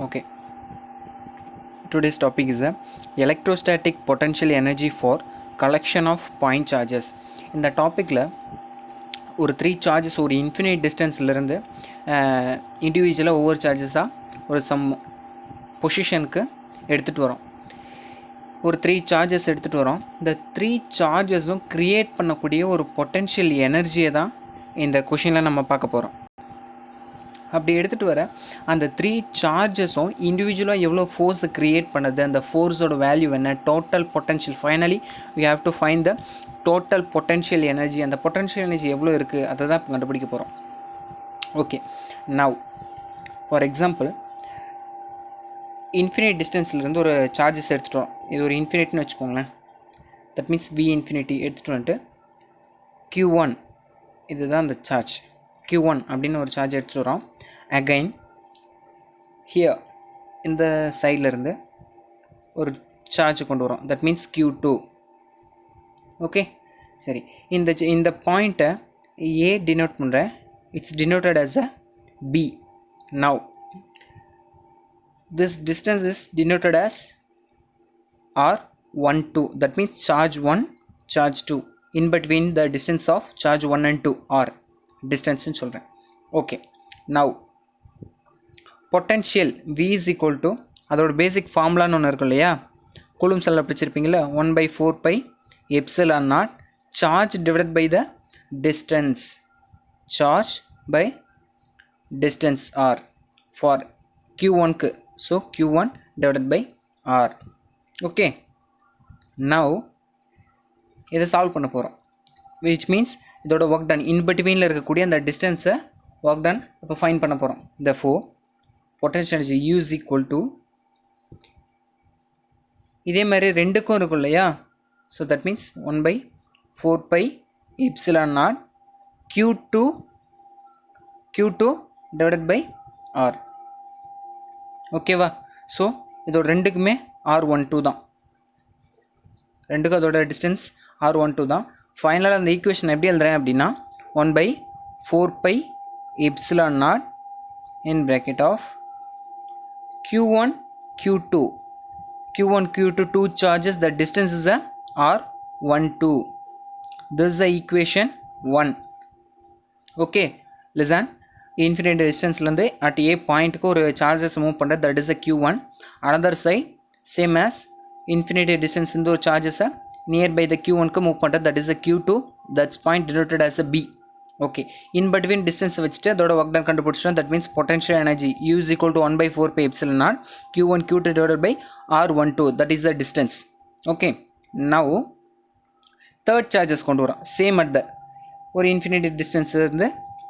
Okay, today's topic is electrostatic potential energy for collection of point charges. இந்த டாப்பிக்கில் ஒரு 3 charges ஒரு infinite டிஸ்டன்ஸ்லேருந்து இண்டிவிஜுவலாக ஒவ்வொரு சார்ஜஸாக ஒரு சம் பொசிஷனுக்கு எடுத்துகிட்டு வரோம். ஒரு 3 சார்ஜஸ் எடுத்துகிட்டு வரோம். இந்த 3 சார்ஜஸும் க்ரியேட் பண்ணக்கூடிய ஒரு பொட்டென்ஷியல் எனர்ஜியை தான் இந்த கொஷினில் நம்ம பார்க்க போகிறோம். அப்படி எடுத்துகிட்டு வர அந்த 3 சார்ஜஸும் இண்டிவிஜுவலாக எவ்வளோ ஃபோர்ஸை க்ரியேட் பண்ணுது, அந்த ஃபோர்ஸோட வேல்யூ என்ன, total potential, finally we have to find the total potential energy. அந்த பொட்டென்ஷியல் எனர்ஜி எவ்வளோ இருக்குது அதை தான் இப்போ கண்டுபிடிக்க போகிறோம். Okay, now for example infinite டிஸ்டன்ஸ்லேருந்து ஒரு சார்ஜஸ் எடுத்துகிட்டு வரோம். இது ஒரு இன்ஃபினிட்னு வச்சுக்கோங்களேன். தட் மீன்ஸ் வி இன்ஃபினிட்டி எடுத்துகிட்டு வந்துட்டு Q1 இதுதான் அந்த சார்ஜ். Q1 அப்படின்னு ஒரு சார்ஜ் எடுத்துகிட்டு வரோம். அகைன் ஹியர் இந்த சைட்லேருந்து ஒரு சார்ஜ் கொண்டு வரோம். That means Q2. ஓகே, சரி. இந்த பாயிண்ட்டை ஏ டினோட் பண்ணுறேன். It's denoted as a B. Now this distance is denoted as R12. That means charge 1, charge 2. In between the distance of charge 1 and 2 R distance ன்னு சொல்கிறேன். Okay, now potential V is equal to அதோட பேசிக் ஃபார்முலான்னு ஒன்று இருக்கும் இல்லையா, coulomb செல்லில் படிச்சிருப்பீங்களா, 1/4 epsilon naught charge divided by the distance, charge by distance R for Q1க்கு. So Q1 divided by R. Okay, now இதை solve பண்ண போகிறோம். விச் மீன்ஸ் இதோட ஒர்க் டன் இன் பிட்வீனில் இருக்கக்கூடிய அந்த டிஸ்டன்ஸை ஒர்க் டன் இப்போ ஃபைன் பண்ண போகிறோம். therefore potential energy U is equal to இதே மாதிரி ரெண்டுக்கும் இருக்கும் இல்லையா, so that means 1/4 epsilon naught Q2 divided by R. ஓகேவா? ஸோ இதோட ரெண்டுக்குமே R12 தான். ரெண்டுக்கும் அதோட டிஸ்டன்ஸ் R12 தான். ஃபைனலாக அந்த ஈக்குவேஷன் எப்படி எழுதுறேன் அப்படின்னா 1/4 epsilon naught in bracket of Q1 Q2 2 charges, the distance is a R12. This is the equation 1. okay, listen, infinite distanceலேருந்து at a பாயிண்ட்டுக்கு ஒரு சார்ஜஸ் மூவ் பண்ணுறது, that is the Q1. another side same as infinite distance இந்த ஒரு சார்ஜஸை near by the Q1க்கு move பண்ணுறது, that is the Q2. that's point denoted as a B. Okay, in between distance வச்சுட்டு அதோட work done கண்டுபிடிச்சிட்டோம். That means potential energy U is equal to 1/4 epsilon naught Q1 Q2 divided by R12. that is the distance. Okay, now third charges கொண்டு வரோம். Same at the ஒரு infinity distance இருந்து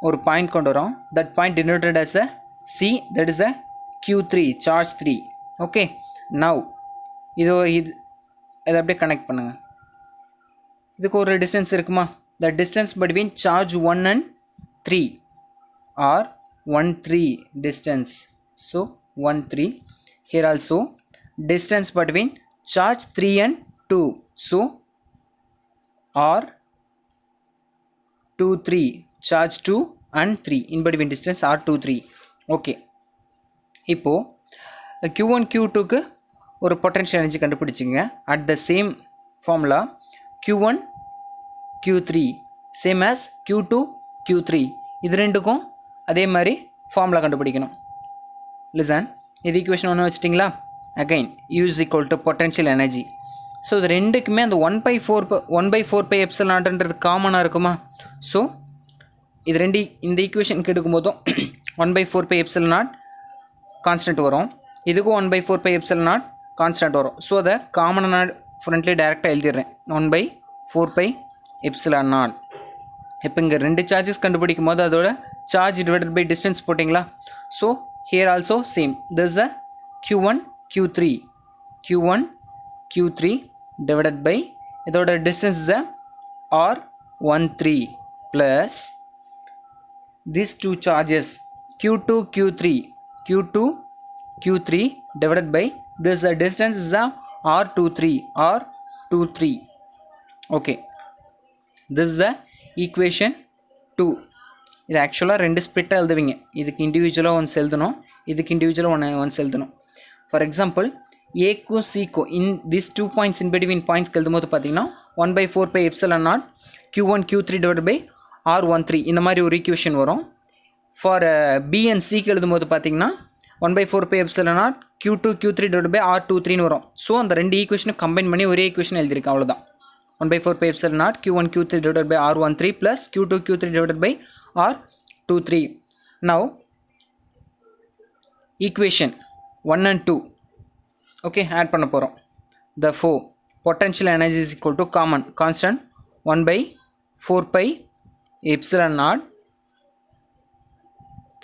ஒரு point கொண்டு வரோம். That point denoted as a C. that is a Q3 charge 3. Okay, now இது இதை அப்படியே கனெக்ட் பண்ணுங்கள். இதுக்கு ஒரு டிஸ்டன்ஸ் இருக்குமா, the distance between charge 1 and 3 or 1-3 distance. so 1-3. here also distance between charge 3 and 2. so R23 charge 2 and 3 in between distance R23. okay, இப்போது Q1 Q2க்கு ஒரு பொட்டன்ஷியல் எனர்ஜி கண்டுபிடிச்சிங்க. at the same formula Q1 Q3 same as Q2 Q3 இது ரெண்டுக்கும் அதே மாதிரி formula கண்டுபிடிக்கணும். Listen, இது ஈக்குவேஷன் ஒன்று வச்சிட்டிங்களா. Again U is equal to பொட்டன்ஷியல் எனர்ஜி. ஸோ இது ரெண்டுக்குமே அந்த 1/4 epsilon நாட்ன்றது காமனாக இருக்குமா. ஸோ இது ரெண்டு இந்த ஈக்குவேஷனுக்கு எடுக்கும்போதும் 1/4 epsilon நாட் கான்ஸ்டன்ட் வரும், இதுக்கும் 1/4 epsilon நாட் கான்ஸ்டன்ட் வரும். ஸோ அதை காமனாக ஃப்ரண்ட்லேயே டைரெக்டாக எழுதிடுறேன், 1/4 epsilon naught. இப்போ இங்கே ரெண்டு சார்ஜஸ் கண்டுபிடிக்கும் போது அதோட சார்ஜ் டிவைடட் பை டிஸ்டன்ஸ் போட்டிங்களா. So here also same, this uh Q1 Q3 divided by இதோட distance is R13 plus these two charges Q2 Q3 divided by this distance is R23. okay, this is the equation 2. இது ஆக்சுவலாக ரெண்டு ஸ்ப்ளிட்டாக எழுதுவீங்க. இதுக்கு இண்டிவிஜுவலாக ஒன்று எழுதணும், இதுக்கு இண்டிவிஜுவலாக ஒன்ஸ் எழுதணும். ஃபார் எக்ஸாம்பிள் ஏக்கும் சிக்கும் திஸ் 2 பாயிண்ட்ஸ் இன் பிட்வீன் பாயிண்ட்ஸ்க்கு எழுதும்போது பார்த்தீங்கன்னா 1/4 epsilon naught Q1 Q3 divide by R13 இந்த மாதிரி ஒரு ஈக்குவேஷன் வரும். ஃபார் பி அண்ட் சிக்கு எழுதும்போது பார்த்தீங்கன்னா 1/4 epsilon not Q2 Q3 divide by R23 வரும். ஸோ அந்த ரெண்டு ஈக்குவேஷனை கம்பைன் பண்ணி ஒரே ஈக்குவேஷன் எழுதியிருக்கேன், அவ்வளோதான். 1/4 epsilon naught Q1 Q3 divide by R13 plus Q2 Q3 divide by R23. Now equation 1 and 2 okay add பண்ண போகிறோம். Therefore potential energy is equal to common constant 1/4 epsilon naught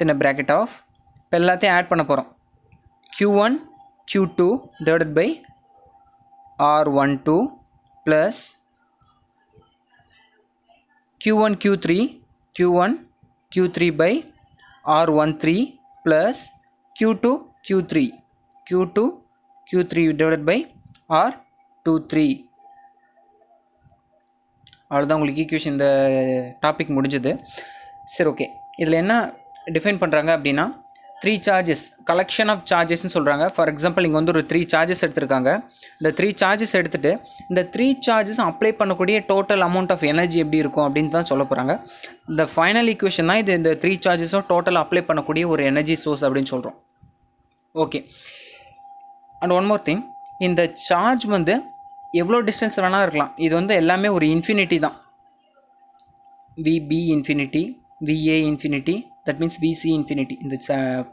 in a bracket of இப்போ எல்லாத்தையும் add பண்ண போகிறோம். Q1 Q2 divided by R12 plus Q1 Q3 by R13 plus Q2 Q3 divided by R23. அவ்வளோதான் உங்களுக்கு equation. இந்த topic முடிஞ்சது. சரி, okay. இதில் என்ன டிஃபைன் பண்ணுறாங்க அப்படின்னா 3 சார்ஜஸ், கலெக்ஷன் ஆஃப் சார்ஜஸ்ன்னு சொல்கிறாங்க. ஃபார் எக்ஸாம்பிள் இங்கே வந்து ஒரு 3 சார்ஜஸ் எடுத்திருக்காங்க. இந்த 3 சார்ஜஸ் எடுத்துகிட்டு இந்த 3 சார்ஜஸ் அப்ளை பண்ணக்கூடிய டோட்டல் அமௌண்ட் ஆஃப் எனர்ஜி எப்படி இருக்கும் அப்படின்னு தான் சொல்ல போகிறாங்க. இந்த ஃபைனல் ஈக்குவேஷன் தான் இது. இந்த 3 சார்ஜஸும் டோட்டல் அப்ளை பண்ணக்கூடிய ஒரு எனர்ஜி சோர்ஸ் அப்படின்னு சொல்கிறோம். Okay. And one more thing, இந்த சார்ஜ் வந்து எவ்வளோ டிஸ்டன்ஸ் வேணால் இருக்கலாம். இது வந்து எல்லாமே ஒரு இன்ஃபினிட்டி தான். VB infinity, VA infinity, that means VC infinity. இந்த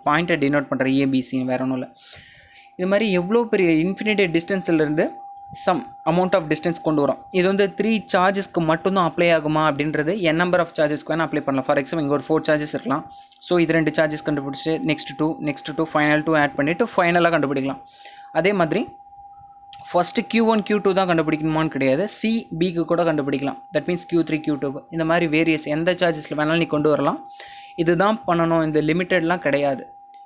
பாயிண்ட்டை டினோட் பண்ணுற ஏபிசின்னு வேறு ஒன்றும் இல்லை. இது மாதிரி எவ்வளோ பெரிய இன்ஃபினிட்டி டிஸ்டன்ஸ்லேருந்து சம் அமௌண்ட் ஆஃப் டிஸ்டன்ஸ் கொண்டு வரோம். இது வந்து 3 சார்ஜஸ்க்கு மட்டும்தான் அப்ளை ஆகுமா அப்படின்றது என் நம்பர் ஆஃப் சார்ஜஸ்க்கு வேணால் அப்ளை பண்ணலாம். ஃபார் எக்ஸாம்பிள் இங்கே ஒரு 4 சார்ஜஸ் இருக்கலாம். ஸோ இது 2 சார்ஜஸ் கண்டுபிடிச்சி நெக்ஸ்ட் 2 ஃபைனல் 2 ஆட் பண்ணிவிட்டு ஃபைனலாக கண்டுபிடிக்கலாம். அதே மாதிரி ஃபஸ்ட்டு Q1 Q2 தான் கண்டுபிடிக்கணுமான்னு கிடையாது, சி பிக்கு கூட கண்டுபிடிக்கலாம். தட் மீன்ஸ் Q3 Q2க்கு இந்த மாதிரி வேரியஸ் எந்த சார்ஜஸில் வேணாலும் நீ கொண்டு வரலாம். இதுதான் பண்ணணும், இந்த லிமிட்டட்லாம் கிடையாது.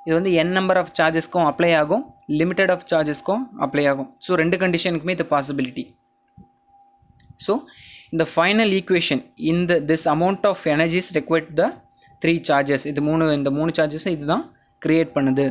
இது வந்து n நம்பர் ஆஃப் சார்ஜஸ்க்கும் அப்ளை ஆகும், லிமிட்டட் ஆஃப் சார்ஜஸ்க்கும் அப்ளை ஆகும். ஸோ 2 கண்டிஷனுக்குமே இது பாசிபிலிட்டி. ஸோ இந்த final equation this amount of energies required the 3 charges, இந்த 3 சார்ஜஸும் இதுதான் க்ரியேட் பண்ணுது.